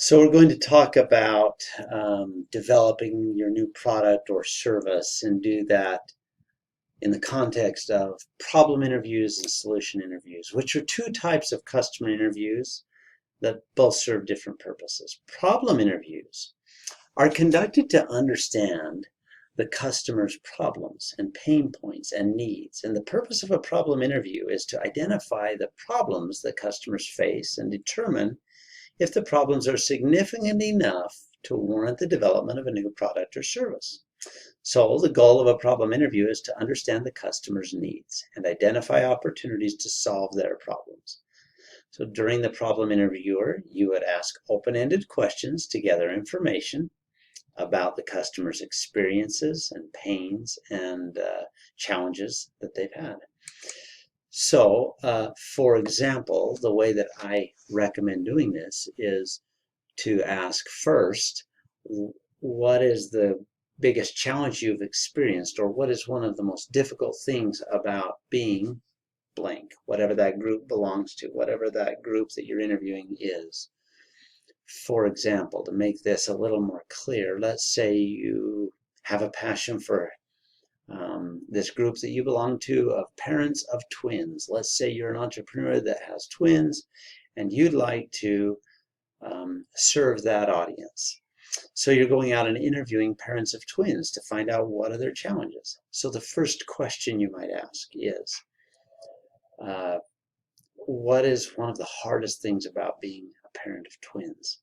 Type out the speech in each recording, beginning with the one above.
So we're going to talk about developing your new product or service and do that in the context of problem interviews and solution interviews, which are two types of customer interviews that both serve different purposes. Problem interviews are conducted to understand the customer's problems and pain points and needs. And the purpose of a problem interview is to identify the problems that customers face and determine if the problems are significant enough to warrant the development of a new product or service. So the goal of a problem interview is to understand the customer's needs and identify opportunities to solve their problems. So during the problem interviewer, you would ask open-ended questions to gather information about the customer's experiences and pains and challenges that they've had. So, for example, the way that I recommend doing this is to ask first, what is the biggest challenge you've experienced, or what is one of the most difficult things about being blank, whatever that group belongs to, whatever that group that you're interviewing is. For example, to make this a little more clear, let's say you have a passion for this group that you belong to of parents of twins. Let's say you're an entrepreneur that has twins and you'd like to serve that audience. So you're going out and interviewing parents of twins to find out what are their challenges. So the first question you might ask is, what is one of the hardest things about being a parent of twins?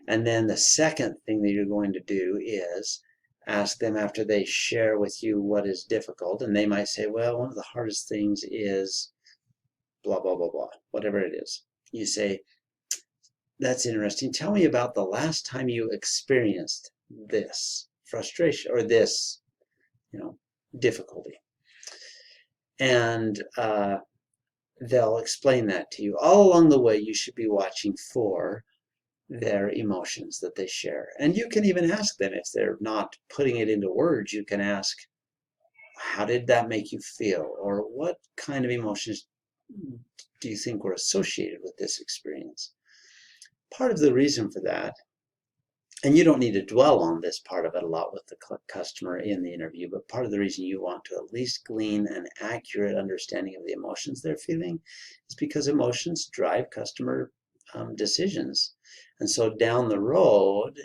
And then the second thing that you're going to do is ask them after they share with you what is difficult, and they might say, well, one of the hardest things is blah, blah, blah, blah, whatever it is. You say, that's interesting. Tell me about the last time you experienced this frustration or this, difficulty. And they'll explain that to you. All along the way, you should be watching for their emotions that they share. And you can even ask them, if they're not putting it into words, you can ask, how did that make you feel? Or what kind of emotions do you think were associated with this experience? Part of the reason for that, and you don't need to dwell on this part of it a lot with the customer in the interview, but part of the reason you want to at least glean an accurate understanding of the emotions they're feeling is because emotions drive customer decisions. And so down the road,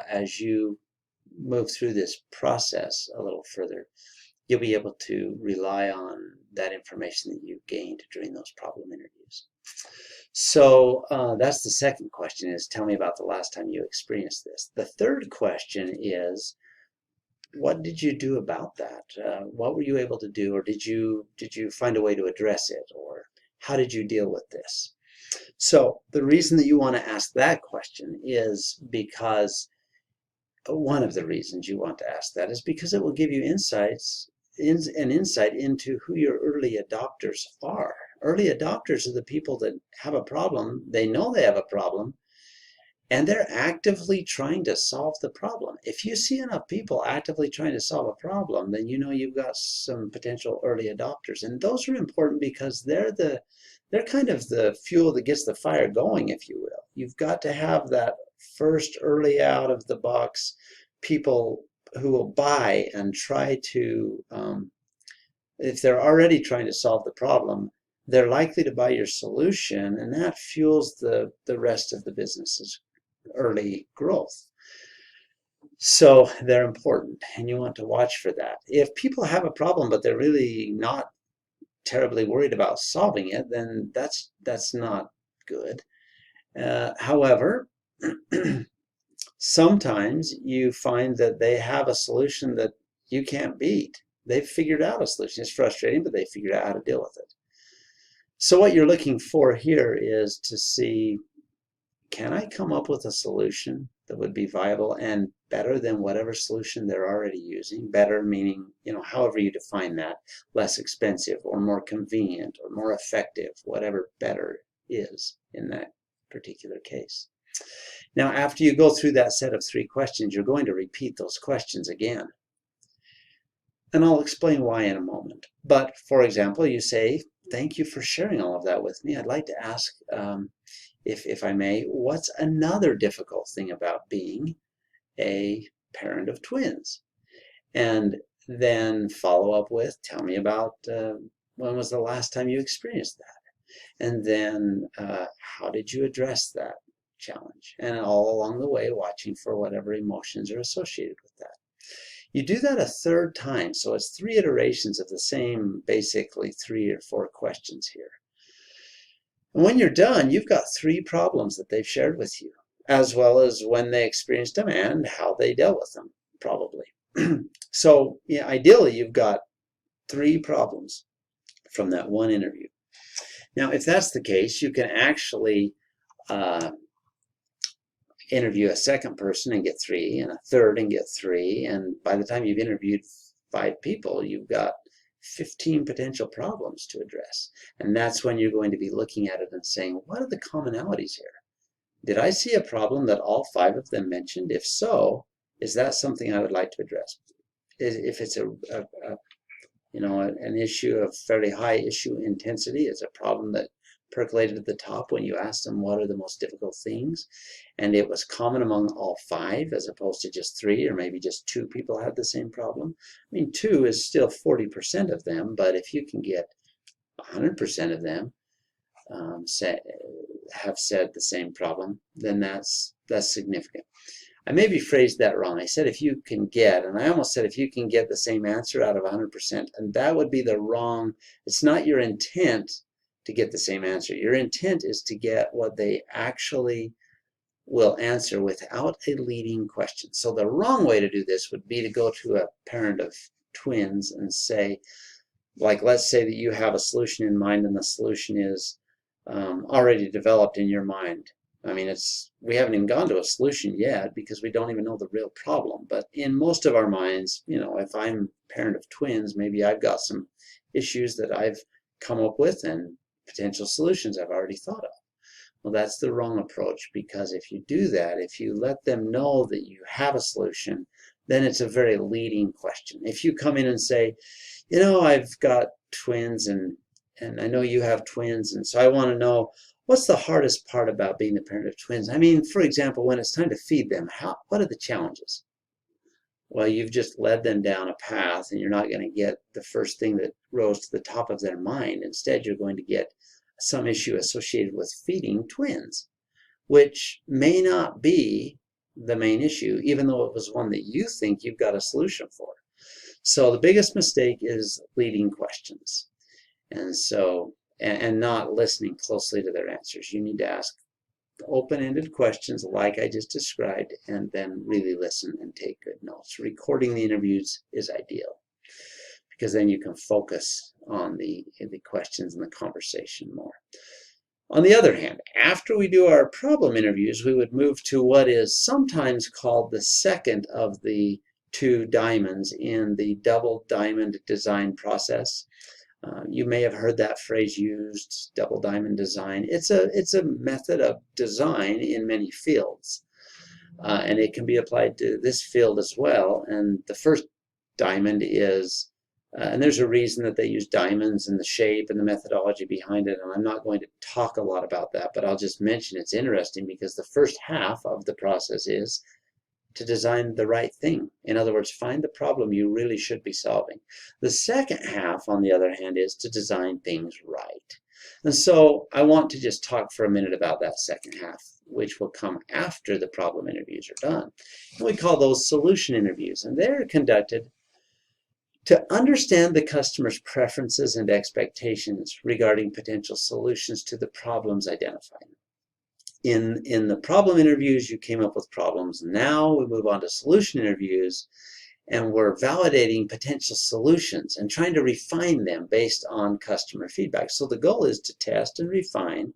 as you move through this process a little further, you'll be able to rely on that information that you gained during those problem interviews. So that's the second question, is tell me about the last time you experienced this. The third question is, what did you do about that? What were you able to do, or did you find a way to address it, or how did you deal with this? So the reason that you want to ask that question is because one of the reasons you want to ask that is because it will give you insight into who your early adopters are. Early adopters are the people that have a problem. They know they have a problem, and they're actively trying to solve the problem. If you see enough people actively trying to solve a problem, then you know you've got some potential early adopters. And those are important because they're kind of the fuel that gets the fire going, if you will. You've got to have that first early out of the box people who will buy and try to, if they're already trying to solve the problem, they're likely to buy your solution, and that fuels the rest of the business's early growth. So they're important, and you want to watch for that. If people have a problem, but they're really not terribly worried about solving it, then that's not good. However, sometimes you find that they have a solution that you can't beat. They've figured out a solution. It's frustrating, but they figured out how to deal with it. So what you're looking for here is to see, can I come up with a solution that would be viable and better than whatever solution they're already using? Better meaning, however you define that, less expensive or more convenient or more effective, whatever better is in that particular case. Now, after you go through that set of 3 questions, you're going to repeat those questions again. And I'll explain why in a moment. But for example, you say, thank you for sharing all of that with me. I'd like to ask, if I may, what's another difficult thing about being a parent of twins? And then follow up with, tell me about when was the last time you experienced that? And then how did you address that challenge? And all along the way, watching for whatever emotions are associated with that. You do that a third time, so it's 3 iterations of the same, basically 3 or 4 questions here. And when you're done, you've got 3 problems that they've shared with you, as well as when they experienced them and how they dealt with them, probably. So yeah, ideally, you've got 3 problems from that one interview. Now, if that's the case, you can actually interview a second person and get 3, and a third and get 3, and by the time you've interviewed 5 people, you've got 15 potential problems to address. And that's when you're going to be looking at it and saying, what are the commonalities here? Did I see a problem that all 5 of them mentioned? If so, is that something I would like to address? If it's an issue of fairly high issue intensity, it's a problem that percolated at the top when you asked them what are the most difficult things, and it was common among all 5 as opposed to just 3, or maybe just 2 people had the same problem. I mean, 2 is still 40% of them, but if you can get 100% of them have said the same problem, then that's significant. I maybe phrased that wrong. I said if you can get, and I almost said if you can get the same answer out of 100%, and that would be the wrong, it's not your intent to get the same answer. Your intent is to get what they actually will answer without a leading question. So the wrong way to do this would be to go to a parent of twins and say, like, let's say that you have a solution in mind and the solution is already developed in your mind. I mean, we haven't even gone to a solution yet because we don't even know the real problem. But in most of our minds, if I'm a parent of twins, maybe I've got some issues that I've come up with and potential solutions I've already thought of. Well, that's the wrong approach, because if you do that, if you let them know that you have a solution, then it's a very leading question. If you come in and say, I've got twins and I know you have twins, and so I want to know, what's the hardest part about being the parent of twins? I mean, for example, when it's time to feed them, what are the challenges? Well, you've just led them down a path, and you're not going to get the first thing that rose to the top of their mind. Instead, you're going to get some issue associated with feeding twins, which may not be the main issue, even though it was one that you think you've got a solution for. So the biggest mistake is leading questions. And so, and not listening closely to their answers. You need to ask open-ended questions like I just described, and then really listen and take good notes. Recording the interviews is ideal, because then you can focus on the questions and the conversation more. On the other hand, after we do our problem interviews, we would move to what is sometimes called the second of the 2 diamonds in the double diamond design process. You may have heard that phrase used, double diamond design. It's a method of design in many fields, and it can be applied to this field as well. And the first diamond is, and there's a reason that they use diamonds and the shape and the methodology behind it, and I'm not going to talk a lot about that, but I'll just mention it's interesting because the first half of the process is to design the right thing. In other words, find the problem you really should be solving. The second half, on the other hand, is to design things right. And so I want to just talk for a minute about that second half, which will come after the problem interviews are done. And we call those solution interviews, and they're conducted to understand the customer's preferences and expectations regarding potential solutions to the problems identified. In the problem interviews, you came up with problems. Now we move on to solution interviews, and we're validating potential solutions and trying to refine them based on customer feedback. So the goal is to test and refine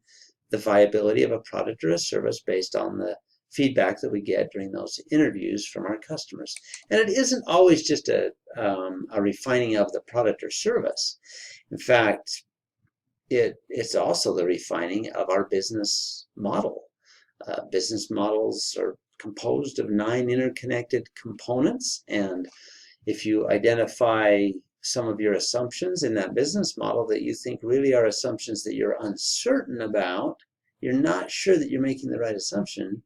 the viability of a product or a service based on the feedback that we get during those interviews from our customers. And it isn't always just a refining of the product or service. In fact, it's also the refining of our business model. Business models are composed of 9 interconnected components, and if you identify some of your assumptions in that business model that you think really are assumptions that you're uncertain about you're not sure that you're making the right assumption.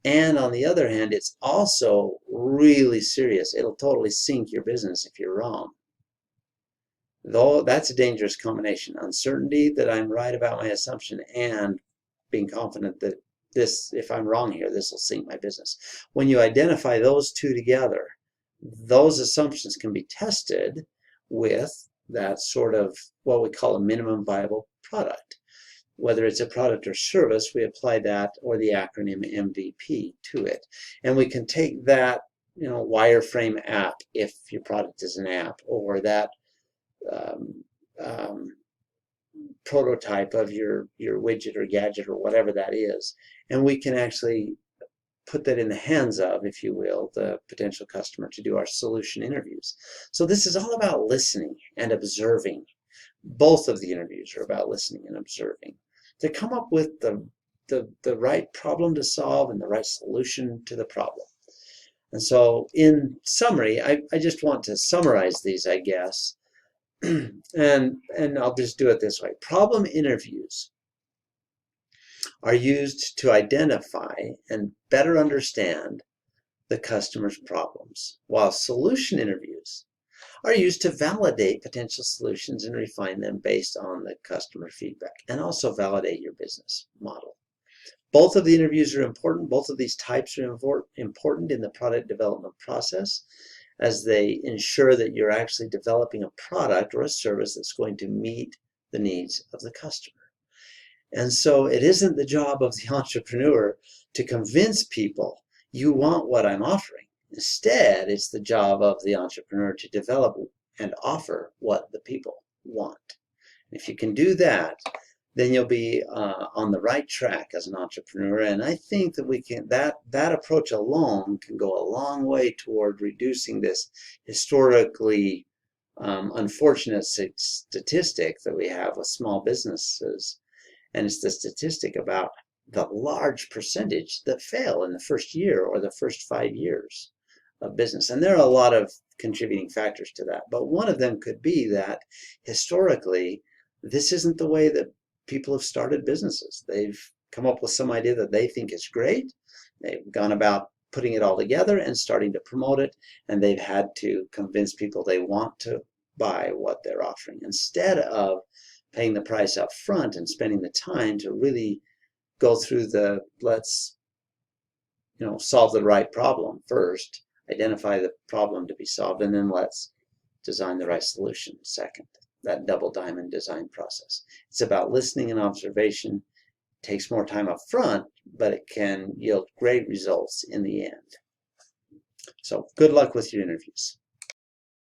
And on the other hand, it's also really serious. It'll totally sink your business if you're wrong. Though that's a dangerous combination. Uncertainty that I'm right about my assumption and being confident that this, if I'm wrong here, this will sink my business. When you identify those two together, those assumptions can be tested with that sort of what we call a minimum viable product. Whether it's a product or service, we apply that or the acronym MVP to it. And we can take that, wireframe app if your product is an app, or that um, um, prototype of your widget or gadget or whatever that is, and we can actually put that in the hands of, if you will, the potential customer to do our solution interviews. So this is all about listening and observing. Both of the interviews are about listening and observing to come up with the right problem to solve and the right solution to the problem. And so in summary, I just want to summarize these, I guess, and I'll just do it this way. Problem interviews are used to identify and better understand the customer's problems, while solution interviews are used to validate potential solutions and refine them based on the customer feedback, and also validate your business model. Both of the interviews are important. Both of these types are important in the product development process, as they ensure that you're actually developing a product or a service that's going to meet the needs of the customer. And so it isn't the job of the entrepreneur to convince people you want what I'm offering. Instead, it's the job of the entrepreneur to develop and offer what the people want. If you can do that, then you'll be on the right track as an entrepreneur. And I think that we can that approach alone can go a long way toward reducing this historically unfortunate statistic that we have with small businesses. And it's the statistic about the large percentage that fail in the first year or the first 5 years of business. And there are a lot of contributing factors to that. But one of them could be that historically, this isn't the way that people have started businesses. They've come up with some idea that they think is great. They've gone about putting it all together and starting to promote it, and they've had to convince people they want to buy what they're offering, instead of paying the price up front and spending the time to really go through the let's solve the right problem first, identify the problem to be solved, and then let's design the right solution second. That double diamond design process. It's about listening and observation. It takes more time up front, but it can yield great results in the end. So good luck with your interviews.